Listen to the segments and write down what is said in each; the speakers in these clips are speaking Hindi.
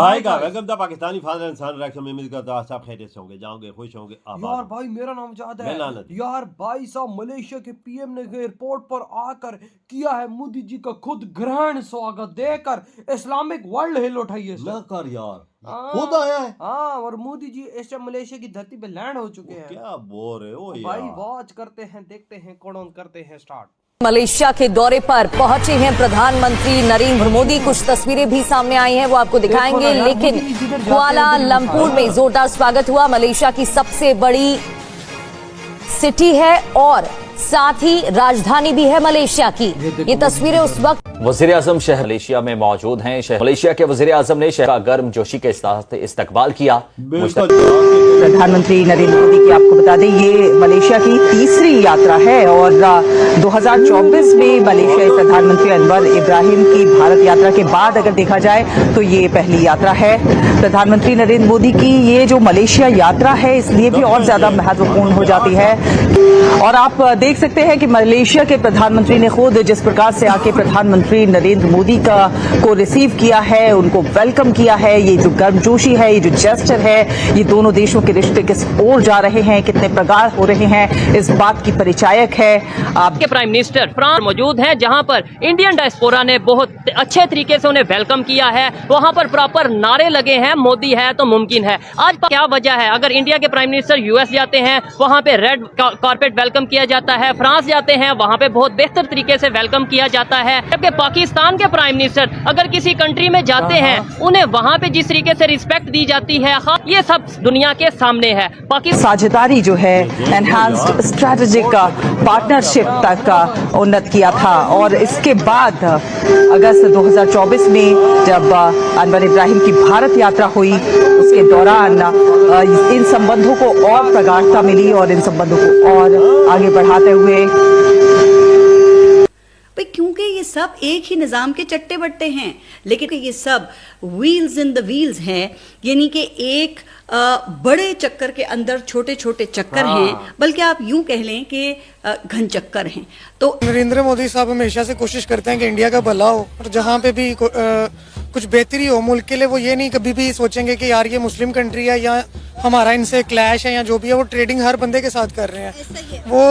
आएगा वेलकम द पाकिस्तानी फादर इंसान रिएक्शन में उम्मीद करता हूं सब खैरियत से होंगे, जाओगे खुश होंगे। यार भाई मेरा नाम जाद है यार भाई साहब, मलेशिया के पीएम ने एयरपोर्ट पर आकर किया है मोदी जी का खुद ग्रहण स्वागत देकर इस्लामिक वर्ल्ड हिल उठाई है ना कर यार खुद आया है। हाँ, और मोदी जी इस टाइम मलेशिया की धरती पे लैंड हो चुके हैं। क्या बोल रहे हो भाई वॉच करते हैं, देखते हैं कौन करते हैं स्टार्ट। मलेशिया के दौरे पर पहुंचे हैं प्रधानमंत्री नरेंद्र मोदी। कुछ तस्वीरें भी सामने आई हैं, वो आपको दिखाएंगे। लेकिन कुआलालंपुर में जोरदार स्वागत हुआ। मलेशिया की सबसे बड़ी सिटी है और साथ ही राजधानी भी है मलेशिया की। ये तस्वीरें उस वक्त वज़ीर आज़म शहर मलेशिया में मौजूद हैं। मलेशिया के वज़ीर आज़म ने शहर का गर्म जोशी के साथ इस्तकबाल किया। प्रधानमंत्री नरेंद्र मोदी की आपको बता दें ये मलेशिया की तीसरी यात्रा है और 2024 में मलेशियाई प्रधानमंत्री अनवर इब्राहिम की भारत यात्रा के बाद अगर देखा जाए तो ये पहली यात्रा है प्रधानमंत्री नरेंद्र मोदी की। ये जो मलेशिया यात्रा है इसलिए भी और ज्यादा महत्वपूर्ण हो जाती है। और आप देख सकते हैं कि मलेशिया के प्रधानमंत्री ने खुद जिस प्रकार से आके प्रधानमंत्री नरेंद्र मोदी को रिसीव किया है, उनको वेलकम किया है। ये जो गर्मजोशी है, ये जो जेस्चर है, ये दोनों देशों के रिश्ते किस ओर जा रहे हैं, कितने प्रगाढ़ हो रहे हैं, इस बात की परिचायक है। आपके प्राइम मिनिस्टर फ्रांस मौजूद हैं, जहां पर इंडियन डायस्पोरा ने बहुत अच्छे तरीके से उन्हें वेलकम किया है। वहां पर प्रॉपर नारे लगे हैं, मोदी है तो मुमकिन है। आज क्या वजह है, अगर इंडिया के प्राइम मिनिस्टर यूएस जाते हैं वहां पे रेड कारपेट वेलकम किया जाता है, फ्रांस जाते हैं वहां पे बहुत बेहतर तरीके से वेलकम किया जाता है। जबकि पाकिस्तान के प्राइम मिनिस्टर अगर किसी कंट्री में जाते हैं उन्हें वहां पे जिस तरीके से रिस्पेक्ट दी जाती है, ये सब दुनिया के सामने है। पाकिस्तान साझेदारी जो है एनहांस्ड स्ट्रेटेजिक पार्टनरशिप तक का उन्नत किया था। और इसके बाद अगस्त 2024 में जब अनवर इब्राहिम की भारत यात्रा हुई उसके दौरान इन संबंधों को और प्रगाढ़ता मिली और इन संबंधों को और आगे बढ़ाते हुए क्योंकि ये सब एक ही निज़ाम के चट्टे बट्टे हैं, लेकिन ये सब व्हील्स इन द व्हील्स हैं, यानी कि एक बड़े चक्कर के अंदर छोटे छोटे चक्कर हैं, बल्कि आप यूं कह लें कि घन चक्कर हैं। तो नरेंद्र मोदी साहब हमेशा से कोशिश करते हैं कि इंडिया का भला हो और जहाँ पे भी कुछ बेहतरी हो मुल्क के लिए, वो ये नहीं कभी भी सोचेंगे कि यार ये मुस्लिम कंट्री है या हमारा इनसे क्लैश है या जो भी है। वो ट्रेडिंग हर बंदे के साथ कर रहे हैं। वो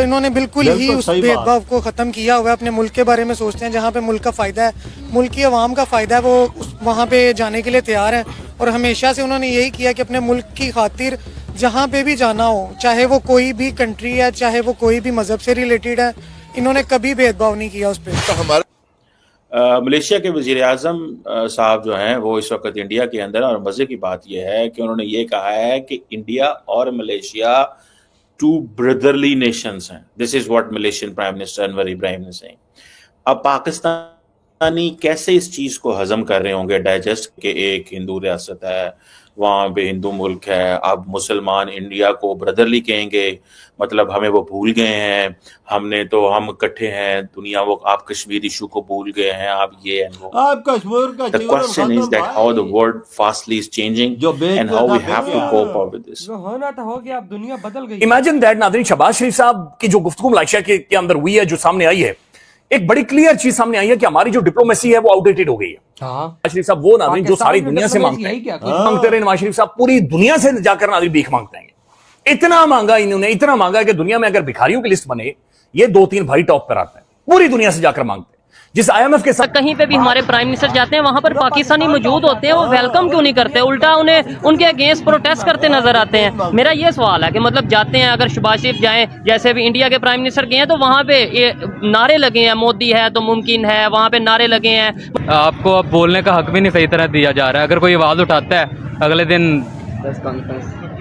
इन्होंने बिल्कुल ही उस भेदभाव को ख़त्म किया हुआ है। अपने मुल्क के बारे में सोचते हैं, जहाँ पे मुल्क का फ़ायदा है, मुल्क की आवाम का फ़ायदा है, वो वहाँ पे जाने के लिए तैयार है। और हमेशा से उन्होंने यही किया कि अपने मुल्क की खातिर जहाँ पे भी जाना हो, चाहे वो कोई भी कंट्री है, चाहे वो कोई भी मज़हब से रिलेटेड है, इन्होंने कभी भेदभाव नहीं किया उस पर। मलेशिया के वज़ीर आज़म साहब जो हैं वो इस वक्त इंडिया के अंदर, और मज़े की बात यह है कि उन्होंने ये कहा है कि इंडिया और मलेशिया टू ब्रदरली नेशंस हैं। This is what Malaysian prime minister Anwar Ibrahim ने सेइंग। अब पाकिस्तानी कैसे इस चीज़ को हज़म कर रहे होंगे, डाइजेस्ट के एक हिंदू रियासत है, वहाँ पे हिंदू मुल्क है, अब मुसलमान इंडिया को ब्रदरली कहेंगे, मतलब हमें वो भूल गए हैं, हमने तो हम इकट्ठे हैं दुनिया, वो आप कश्मीर इशू को भूल गए हैं, आप ये हैं वो। आप कश्मीर का The question is that how the world fastly is changing and how we have to cope up with this. जो होना था हो गया, अब दुनिया बदल गई। इमेजिन दैट नाज़रीन, शहबाज शरीफ साहब की जो गुफ्तगू मलेशिया के अंदर हुई है, जो सामने आई है, एक बड़ी क्लियर चीज सामने आई है कि हमारी जो डिप्लोमेसी है वो आउटडेटेड हो गई है। नवाज शरीफ साहब वो नाज़रीन जो सारी दुनिया से मांगते रहे, नवाज शरीफ साहब पूरी दुनिया से जाकर नाज़रीन भीख मांगते हैं। इतना मांगा इन्होंने, इतना मांगा कि दुनिया में अगर भिखारियों की लिस्ट बने ये 2-3 भाई टॉप पर आते हैं, पूरी दुनिया से जाकर मांगते हैं। जिस IMF के साथ कहीं पे भी हमारे प्राइम मिनिस्टर जाते हैं वहां पर पाकिस्तानी मौजूद होते हैं, वो वेलकम क्यों नहीं करते, उल्टा उन्हें उनके अगेंस्ट प्रोटेस्ट करते नजर आते हैं। मेरा ये सवाल है कि मतलब जाते हैं, अगर शहबाज शरीफ जाएं, जैसे भी इंडिया के प्राइम मिनिस्टर गए हैं, तो वहां पे ये नारे लगे हैं, मोदी है तो मुमकिन है, वहां पे नारे लगे हैं। आपको अब बोलने का हक भी नहीं सही तरह दिया जा रहा है। अगर कोई आवाज उठाता है अगले दिन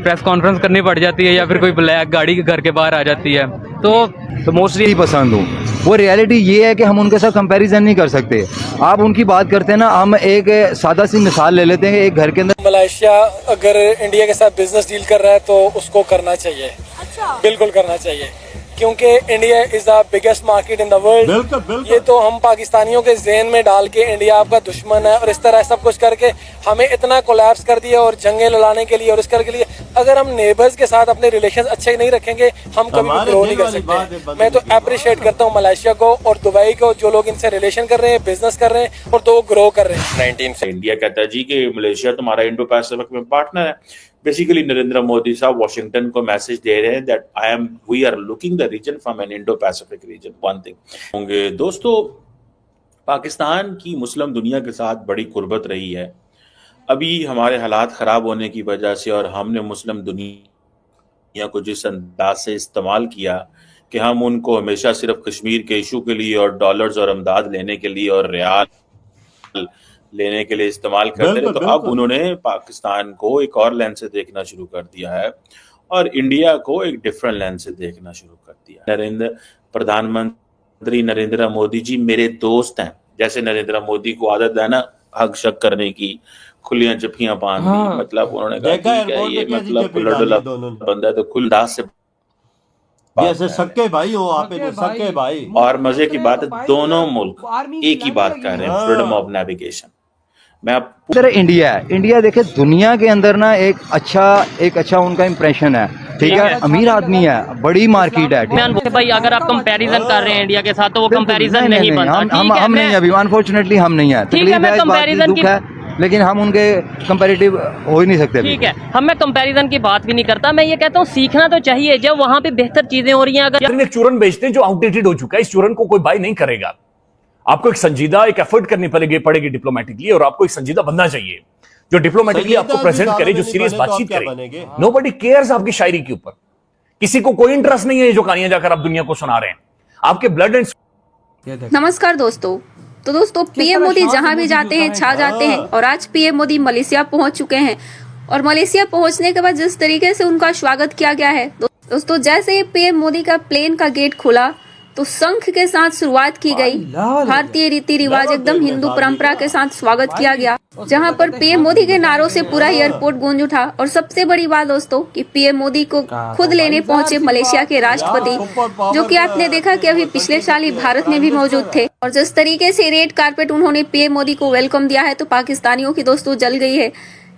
प्रेस कॉन्फ्रेंस करनी पड़ जाती है या फिर कोई ब्लैक गाड़ी के घर के बाहर आ जाती है। तो मोस्टली पसंद हूँ। वो रियलिटी ये है कि हम उनके साथ कंपैरिजन नहीं कर सकते। आप उनकी बात करते हैं ना, हम एक सादा सी मिसाल ले लेते हैं। एक घर के अंदर मलेशिया अगर इंडिया के साथ बिजनेस डील कर रहा है तो उसको करना चाहिए। अच्छा। बिल्कुल करना चाहिए, क्योंकि India is the biggest market in the world. बिल्कुल बिल्कुल। ये तो हम पाकिस्तानियों के ज़हन में डाल के इंडिया आपका दुश्मन है और इस तरह सब कुछ करके हमें इतना कोलैप्स कर दिया और जंगें लड़ाने के लिए और इसके लिए अगर हम नेबर्स के साथ अपने रिलेशन अच्छे नहीं रखेंगे हम कभी भी ग्रो नहीं कर सकते। मैं तो अप्रिशिएट करता हूँ मलेशिया को और दुबई को, जो लोग इनसे रिलेशन कर रहे हैं, बिजनेस कर रहे हैं और तो ग्रो कर रहे हैं। 19 से इंडिया कहता है जी कि मलेशिया तुम्हारा इंडो पैसिफिक में पार्टनर है। बेसिकली नरेंद्र मोदी साहब वॉशिंगटन को मैसेज दे रहे हैं that we are looking the region from an Indo Pacific region. One thing होंगे दोस्तों, पाकिस्तान की मुस्लिम दुनिया के साथ बड़ी कुर्बत रही है। अभी हमारे हालात खराब होने की वजह से और हमने मुस्लिम दुनिया को जिस अंदाज से इस्तेमाल किया कि हम उनको हमेशा सिर्फ कश्मीर के इशू के लिए और डॉलर्स और अमदाद लेने के लिए और रियाल लेने के लिए इस्तेमाल करते रहे, तो अब उन्होंने पाकिस्तान को एक और लेंस से देखना शुरू कर दिया है और इंडिया को एक डिफरेंट लेंस से देखना शुरू कर दिया। प्रधानमंत्री नरेंद्र मोदी जी मेरे दोस्त हैं। जैसे नरेंद्र मोदी को आदत है ना हक शक करने की, खुलियां जफियां बांधनी, मतलब उन्होंने कहा ठीक है ये मतलब खुला बंदा है तो खुलदास से जैसे सक्के भाई हो आप, सक्के भाई। और मजे की बात है दोनों मुल्क एक ही बात कर रहे हैं, फ्रीडम ऑफ नेविगेशन। मैं इधर इंडिया है, इंडिया देखे दुनिया के अंदर ना एक अच्छा उनका इंप्रेशन है, ठीक है, अमीर आदमी है, बड़ी मार्केट है। भाई अगर आप कंपैरिजन कर रहे हैं इंडिया के साथ तो वो कंपैरिजन नहीं बनता। हम नहीं अभी अनफॉर्चुनेटली हम नहीं है, ठीक है, मैं कंपैरिजन की लेकिन हम उनके कंपैरेटिव हो ही नहीं सकते। ठीक है, हम मैं कंपैरिजन की बात भी नहीं करता। मैं ये कहता हूँ सीखना तो चाहिए जब वहाँ पे बेहतर चीजें हो रही हैं। अगर एक चूरन बेचते हैं जो आउटडेटेड हो चुका है, इस चूरन को कोई बाय नहीं करेगा। आपको एक संजीदा एक एफर्ट करनी पड़ेगी डिप्लोमेटिकली, और आपको एक संजीदा बनना चाहिए जो डिप्लोमेटिकली आपको प्रेजेंट करे, जो सीरियस बातचीत करे। नोबडी केयर्स आपकी शायरी के ऊपर, किसी को कोई इंटरेस्ट नहीं है ये जो कहानियां जाकर आप दुनिया को सुना रहे हैं। आपके ब्लड एंड नमस्कार दोस्तों। तो दोस्तों पीएम मोदी जहां भी जाते हैं छा जाते हैं, और आज पीएम मोदी मलेशिया पहुंच चुके हैं। और मलेशिया पहुंचने के बाद जिस तरीके से उनका स्वागत किया गया है दोस्तों, जैसे ही पीएम मोदी का प्लेन का गेट खुला तो शंख के साथ शुरुआत की गई। भारतीय रीति रिवाज एकदम हिंदू परंपरा के साथ स्वागत किया गया, जहां पर पीएम मोदी के नारों से पूरा एयरपोर्ट गूंज उठा। और सबसे बड़ी बात दोस्तों कि पीएम मोदी को खुद लेने पहुंचे मलेशिया के राष्ट्रपति, जो कि आपने देखा कि अभी पिछले साल ही भारत में भी मौजूद थे। और जिस तरीके से रेड कारपेट उन्होंने पीएम मोदी को वेलकम दिया है तो पाकिस्तानियों की दोस्तों जल गई है,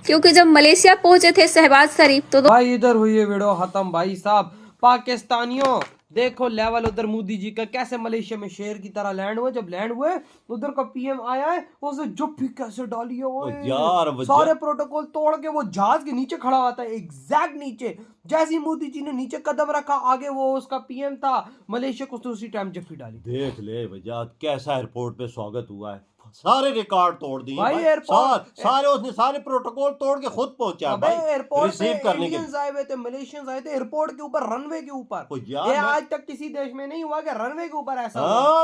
क्योंकि जब मलेशिया पहुंचे थे शहबाज शरीफ तो भाई इधर हुई है वीडियो खत्म। भाई साहब पाकिस्तानियों देखो लेवल उधर मोदी जी का कैसे मलेशिया में शेर की तरह लैंड हुए। जब लैंड हुए उधर का पीएम आया है, उसे जुप्पी कैसे डाली है यार, सारे प्रोटोकॉल तोड़ के वो जहाज के नीचे खड़ा हुआ था, एग्जैक्ट नीचे। जैसे ही मोदी जी ने नीचे कदम रखा, आगे वो उसका पीएम था मलेशिया को उसी टाइम जफ्फी डाली। देख ले भैया कैसा एयरपोर्ट पे स्वागत हुआ है, सारे रिकॉर्ड तोड़ दिए भाई। एयरपोर्ट सारे उसने सारे प्रोटोकॉल तोड़ के खुद पहुंचा भाई एयरपोर्ट रिसीव करने के लिए आए हुए थे, मलेशियंस आए थे एयरपोर्ट के ऊपर, रनवे के ऊपर। ये आज तक किसी देश में नहीं हुआ कि रनवे के ऊपर ऐसा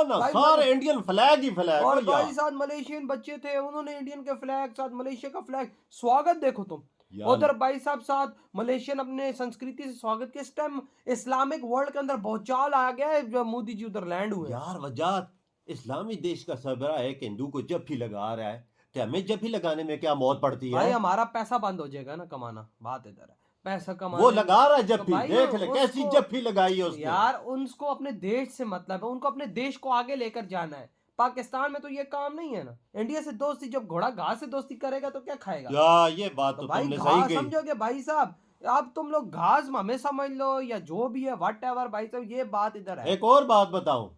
ना सारे इंडियन फ्लैग ही फ्लैग। और भाई साथ मलेशियन बच्चे थे, उन्होंने इंडियन के फ्लैग साथ मलेशिया का फ्लैग स्वागत देखो तुम। उधर भाई साहब साथ मलेशियन अपने संस्कृति से स्वागत के। इस टाइम इस्लामिक वर्ल्ड के अंदर बहुत चाल आ गया है जब मोदी जी उधर लैंड हुए। यार वजात इस्लामी देश का सरबरा है कि हिंदू को जफ्फी लगा रहा है, तो हमें जफ्फी लगाने में क्या मौत पड़ती है भाई? हमारा पैसा बंद हो जाएगा ना कमाना, बात इधर है पैसा कमाना। वो लगा रहा है जफ्फी, देख ले कैसी जफ्फी लगाई है उसने। यार उनको अपने देश से मतलब है, उनको अपने देश को आगे लेकर जाना है। पाकिस्तान में तो ये काम नहीं है ना। इंडिया से दोस्ती, जब घोड़ा घास से दोस्ती करेगा तो क्या खाएगा यार? ये बात तो तुमने सही कही। समझोगे भाई साहब, अब तुम लोग घास हमें समझ लो या जो भी है व्हाटएवर भाई साहब, ये बात इधर है। एक और बात बताऊं,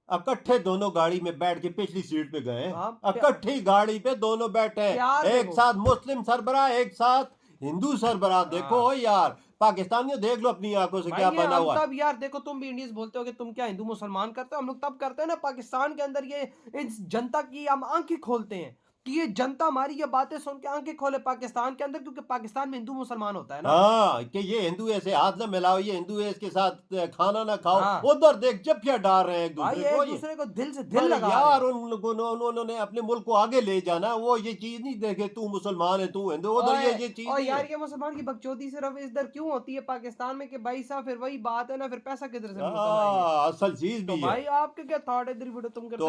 इकट्ठे दोनों गाड़ी में बैठ के पिछली सीट पे गए, इकट्ठी गाड़ी पे दोनों बैठे, एक साथ मुस्लिम सरबराह एक साथ हिंदू सरबराह। देखो यार पाकिस्तानियों देख लो अपनी आंखों से क्या बना हुआ है। तब यार देखो तुम भी इंडियंस बोलते हो कि तुम क्या हिंदू मुसलमान करते हो, हम लोग तब करते हैं ना पाकिस्तान के अंदर ये इस जनता की हम आंखें खोलते हैं कि ये जनता हमारी ये बातें सुन के आंखें खोले पाकिस्तान के अंदर, क्योंकि पाकिस्तान में हिंदू मुसलमान होता है ना। हाँ कि ये हिंदू ऐसे हाथ न मिलाओ, ये हिंदू है इसके साथ खाना ना खाओ। उधर देख जफ्फियां डाल रहे हैं एक दूसरे को दिल से दिल लगा यार। उन्होंने अपने मुल्क को आगे ले जाना, वो ये चीज नहीं देखे तू मुसलमान है तू हिंदू, उधर ये चीज। और यार ये मुसलमान की बकचोदी सिर्फ इधर क्यों होती है पाकिस्तान में कि भाई साहब फिर वही बात है ना, फिर पैसा किधर से असल चीज भी है भाई। आपके क्या थॉट है इधर वीडियो तुम करते